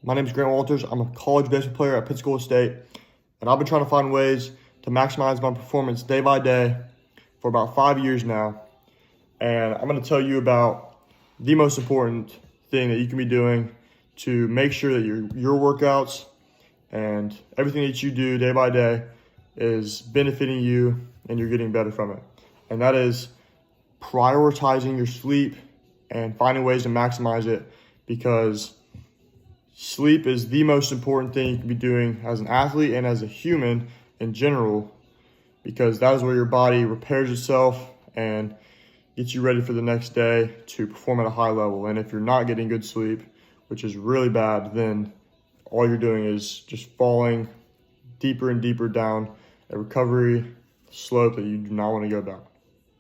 My name is Grant Walters. I'm a college baseball player at Pensacola State, and I've been trying to find ways to maximize my performance day by day for about 5 years now. And I'm going to tell you about the most important thing that you can be doing to make sure that your workouts and everything that you do day by day is benefiting you and you're getting better from it. And that is prioritizing your sleep and finding ways to maximize it, because sleep is the most important thing you can be doing as an athlete and as a human in general, because that is where your body repairs itself and gets you ready for the next day to perform at a high level. And if you're not getting good sleep, which is really bad, then all you're doing is just falling deeper and deeper down a recovery slope that you do not want to go down.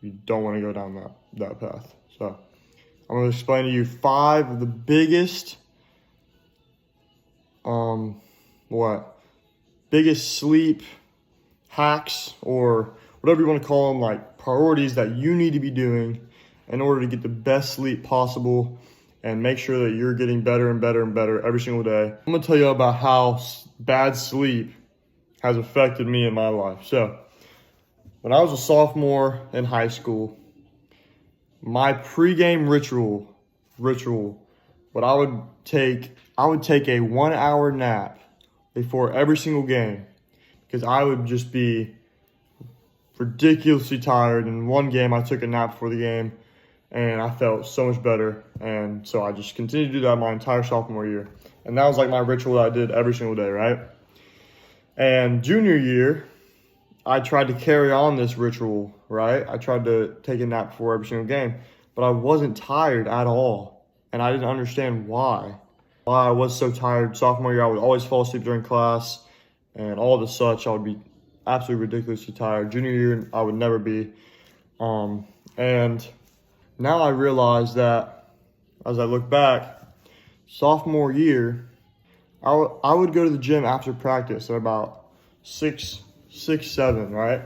You don't want to go down that path. So I'm going to explain to you 5 of the biggest biggest sleep hacks, or whatever you want to call them, like priorities that you need to be doing in order to get the best sleep possible and make sure that you're getting better and better and better every single day. I'm going to tell you about how bad sleep has affected me in my life. So when I was a sophomore in high school, my pregame ritual, what I would take a 1 hour nap before every single game, because I would just be ridiculously tired. In one game, I took a nap before the game, and I felt so much better. And so I just continued to do that my entire sophomore year. And that was like my ritual that I did every single day, right? And junior year, I tried to carry on this ritual, right? I tried to take a nap before every single game, but I wasn't tired at all. And I didn't understand why I was so tired. Sophomore year, I would always fall asleep during class and all the such. I would be absolutely ridiculously tired. Junior year, I would never be. And now I realize that as I look back, sophomore year, I would go to the gym after practice at about 6, 7, right?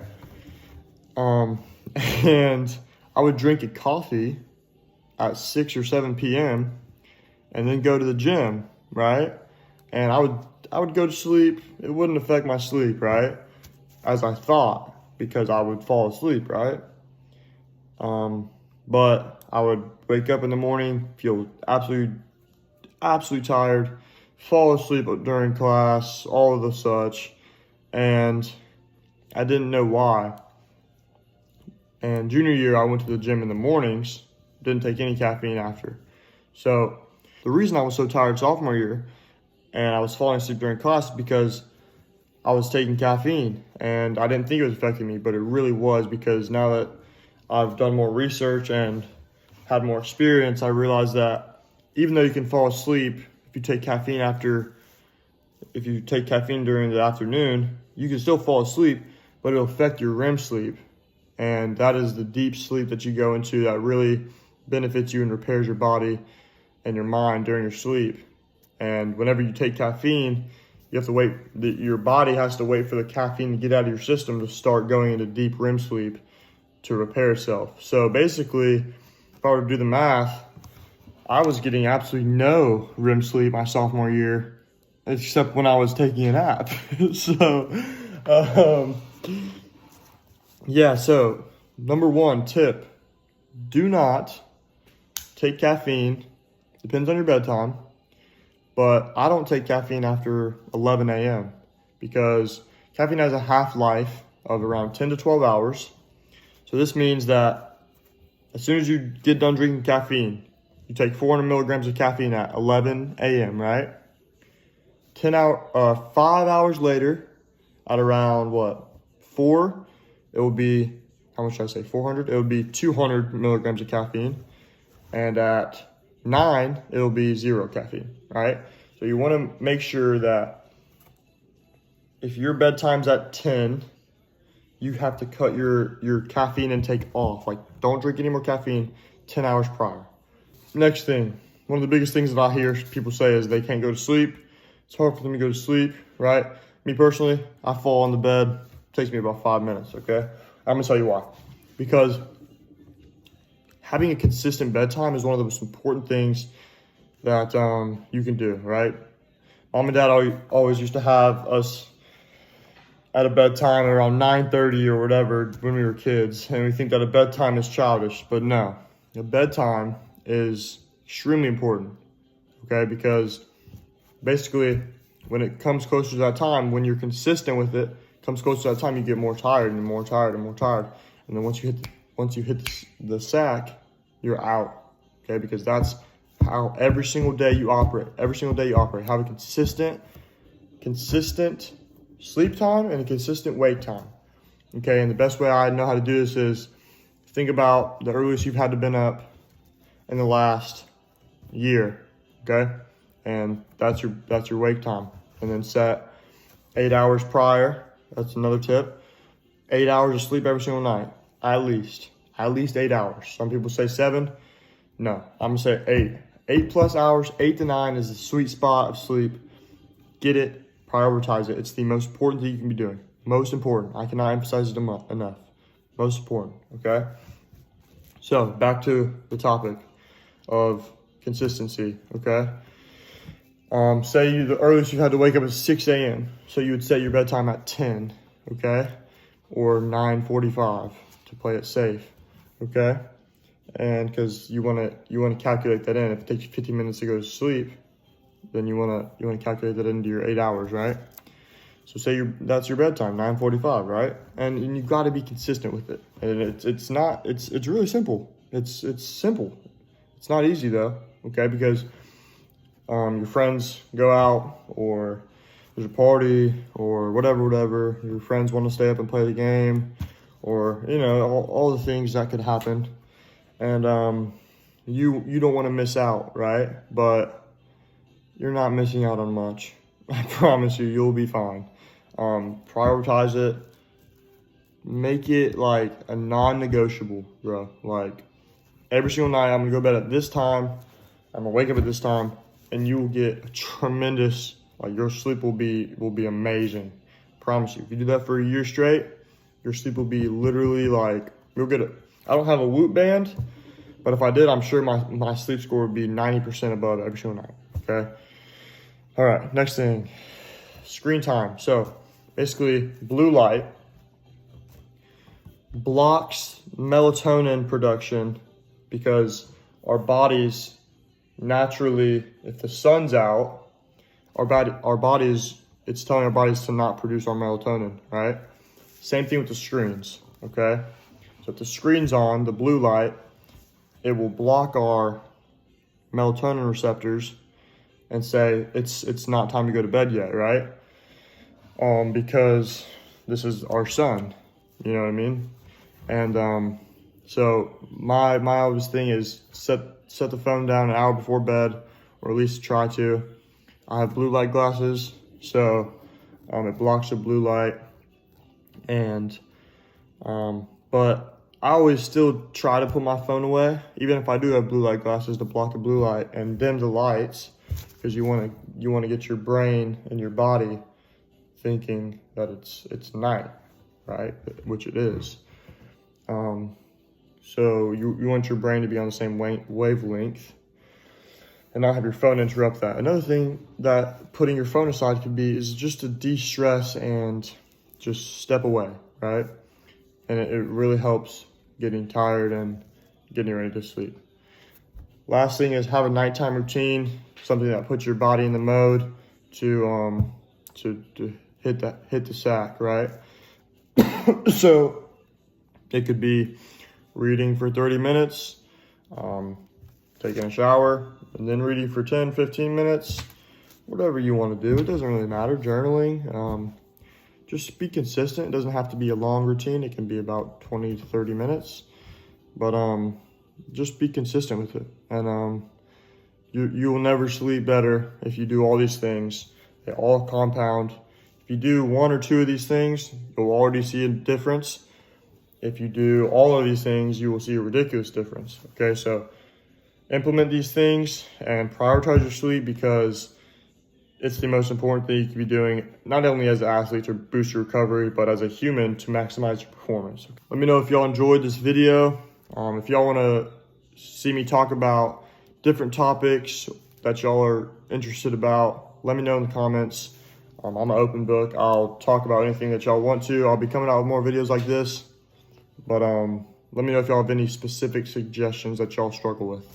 And I would drink a coffee at 6 or 7 p.m. and then go to the gym, right? And I would go to sleep. It wouldn't affect my sleep, right? As I thought, because I would fall asleep, right? But I would wake up in the morning, feel absolutely tired, fall asleep during class, all of the such, and I didn't know why. And junior year, I went to the gym in the mornings, didn't take any caffeine after. So the reason I was so tired sophomore year and I was falling asleep during class is because I was taking caffeine, and I didn't think it was affecting me, but it really was, because now that I've done more research and had more experience, I realized that even though you can fall asleep if you take caffeine during the afternoon, you can still fall asleep, but it'll affect your REM sleep. And that is the deep sleep that you go into that really benefits you and repairs your body and your mind during your sleep. And whenever you take caffeine, you have to wait. Your body has to wait for the caffeine to get out of your system to start going into deep REM sleep to repair itself. So basically, if I were to do the math, I was getting absolutely no REM sleep my sophomore year, except when I was taking a nap. So number 1 tip, do not take caffeine. Depends on your bedtime, but I don't take caffeine after 11 a.m. because caffeine has a half-life of around 10 to 12 hours. So this means that as soon as you get done drinking caffeine, you take 400 milligrams of caffeine at 11 a.m., right? 5 hours later, at around 4, it will be, how much should I say, 400? It would be 200 milligrams of caffeine. And at 9, it'll be 0 caffeine, right? So you want to make sure that if your bedtime's at 10, you have to cut your caffeine intake off. Like, don't drink any more caffeine 10 hours prior. Next thing, one of the biggest things that I hear people say is they can't go to sleep. It's hard for them to go to sleep, right? Me personally, I fall on the bed. It takes me about 5 minutes, okay? I'm going to tell you why. Because having a consistent bedtime is one of the most important things that you can do, right? Mom and dad always used to have us at a bedtime around 9:30 or whatever when we were kids. And we think that a bedtime is childish, but no. A bedtime is extremely important, okay? Because basically when it comes closer to that time, when you're consistent with it, comes closer to that time, you get more tired and more tired and more tired. And then once you hit the sack, you're out, okay? Because that's how every single day you operate. Every single day you operate. Have a consistent sleep time and a consistent wake time, okay? And the best way I know how to do this is think about the earliest you've had to been up in the last year, okay? And that's your wake time. And then set 8 hours prior. That's another tip. 8 hours of sleep every single night, at least 8 hours. Some people say 7. No, I'm gonna say 8. 8+ hours, 8 to 9 is the sweet spot of sleep. Get it, prioritize it. It's the most important thing you can be doing. Most important. I cannot emphasize it enough. Most important, okay? So back to the topic of consistency, okay? Say the earliest you had to wake up at 6 a.m. So you would set your bedtime at 10, okay? Or 9:45 to play it safe, okay? And because you want to calculate that in. If it takes you 15 minutes to go to sleep, then you want to calculate that into your 8 hours, right? So say that's your bedtime, 9:45, right? And you got to be consistent with it. And it's really simple. It's simple. It's not easy though, okay? Because your friends go out, or there's a party, or whatever. Your friends want to stay up and play the game, or all the things that could happen. And you don't want to miss out, right? But you're not missing out on much. I promise you'll be fine. Prioritize it. Make it like a non-negotiable, bro. Like every single night, I'm gonna go to bed at this time. I'm gonna wake up at this time, and you will get a tremendous. Like your sleep will be amazing. Promise you. If you do that for a year straight, your sleep will be literally like you'll get it. I don't have a Whoop band, but if I did, I'm sure my sleep score would be 90% above every single night, okay? All right, next thing, screen time. So basically, blue light blocks melatonin production because our bodies naturally, if the sun's out, our bodies, it's telling our bodies to not produce our melatonin, right? Same thing with the screens, okay? So if the screen's on, the blue light, it will block our melatonin receptors and say it's not time to go to bed yet, right? Because this is our sun, you know what I mean? And so my always thing is set the phone down an hour before bed, or at least try to. I have blue light glasses, so it blocks the blue light, and but I always still try to put my phone away, even if I do have blue light glasses, to block the blue light and dim the lights, because you want to get your brain and your body thinking that it's night, right? Which it is. So you want your brain to be on the same wavelength and not have your phone interrupt that. Another thing that putting your phone aside could be is just to de-stress and just step away, right? And it really helps getting tired and getting ready to sleep. Last thing is have a nighttime routine, something that puts your body in the mode to hit the sack, right? So it could be reading for 30 minutes, taking a shower, and then reading for 10, 15 minutes, whatever you want to do. It doesn't really matter. Journaling, just be consistent. It doesn't have to be a long routine. It can be about 20 to 30 minutes, but just be consistent with it. And you will never sleep better if you do all these things. They all compound. If you do 1 or 2 of these things, you'll already see a difference. If you do all of these things, you will see a ridiculous difference. Okay, so implement these things and prioritize your sleep, because it's the most important thing you can be doing, not only as an athlete to boost your recovery, but as a human to maximize your performance. Let me know if y'all enjoyed this video. If y'all want to see me talk about different topics that y'all are interested about, let me know in the comments. I'm an open book. I'll talk about anything that y'all want to. I'll be coming out with more videos like this. But let me know if y'all have any specific suggestions that y'all struggle with.